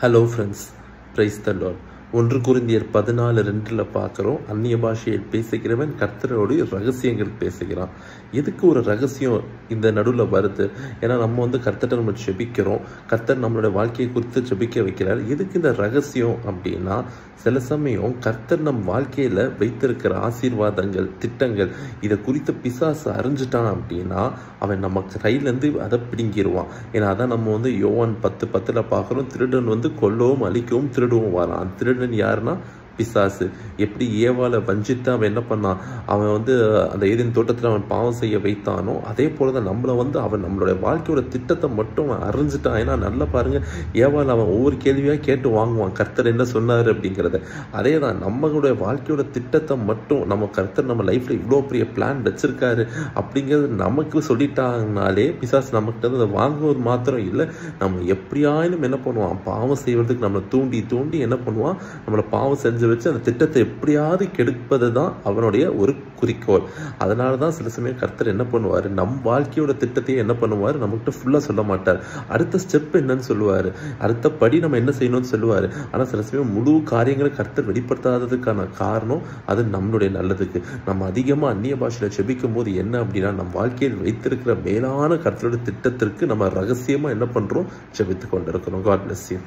Hello friends, praise the Lord. 1 கொரிந்தியர் 14:2 பார்க்குறோம். அந்நிய பாஷையில் பேசுகிறவன் கர்த்தரோடு ரகசியங்கள் பேசுகிறான். எதுக்கு ஒரு ரகசியம் இந்த நடுவில் வருது? ஏன்னா நம்ம கர்த்தரை நம்ம ஜெபிக்கிறோம், கர்த்தர் நம்மளோட வாழ்க்கையை குறித்து ஜெபிக்க வைக்கிறார். எதுக்கு இந்த ரகசியம் அப்படின்னா, சில சமயம் கர்த்தர் நம் வாழ்க்கையில் வைத்திருக்கிற ஆசீர்வாதங்கள், திட்டங்கள், இதை குறித்த பிசாசு அறிஞ்சிட்டான் அப்படின்னா அவன் நம்ம கையிலேருந்து அதை பிடுங்கிடுவான். ஏன்னா அதான் நம்ம யோவான் 10:10 பார்க்குறோம். திருடன் கொல்லவும் அழிக்கவும் திருடவும் வரான். திருடன் யாருன்னா பிசாசு. எப்படி ஏவாளை வஞ்சித்து அவன் என்ன பண்ணான்? அவன் அந்த ஏதேன் தோட்டத்தில் அவன் பாவம் செய்ய வைத்தானோ அதே போல தான் நம்மளை அவன் நம்மளுடைய வாழ்க்கையோட திட்டத்தை மட்டும் அவன் அறிஞ்சிட்டான். ஏன்னா நல்லா பாருங்க, ஏவாள் அவன் ஒவ்வொரு கேள்வியாக கேட்டு வாங்குவான், கர்த்தர் என்ன சொன்னார் அப்படிங்கிறத. அதே தான் நம்மளுடைய வாழ்க்கையோட திட்டத்தை மட்டும் கர்த்தர் நம்ம லைஃப்ல இவ்வளோ பெரிய பிளான் வச்சிருக்காரு அப்படிங்கிறது நமக்கு சொல்லிட்டாங்கனாலே பிசாசு நம்மகிட்ட அதை வாங்குவது மாத்திரம் இல்லை, நம்ம எப்படியாயினும் என்ன பண்ணுவான், பாவம் செய்வதற்கு நம்மளை தூண்டி தூண்டி என்ன பண்ணுவான், நம்மளை பாவம் செஞ்சு வச்சு அந்த திட்டத்தை எப்படியாவது கெடுப்பது தான் அவனுடைய ஒரு குறிக்கோள். அதனால தான் சில சமயம் கர்த்தர் என்ன பண்ணுவார், நம் வாழ்க்கையோட திட்டத்தையே என்ன பண்ணுவார், நம்மகிட்ட ஃபுல்லாக சொல்ல மாட்டார். அடுத்த ஸ்டெப் என்னன்னு சொல்லுவார், அடுத்த படி நம்ம என்ன செய்யணும்னு சொல்லுவார். ஆனால் சில சமயம் முழு காரியங்களை கர்த்தர் வெளிப்படுத்தாததுக்கான காரணம் அது நம்மளுடைய நல்லதுக்கு. நம்ம அதிகமாக அந்நிய பாஷையில் ஜெபிக்கும் போது என்ன அப்படின்னா, நம் வாழ்க்கையில் வைத்திருக்கிற மேலான கர்த்தரோட திட்டத்திற்கு நம்ம ரகசியமாக என்ன பண்ணுறோம், ஜெபித்து கொண்டிருக்கிறோம். God bless you.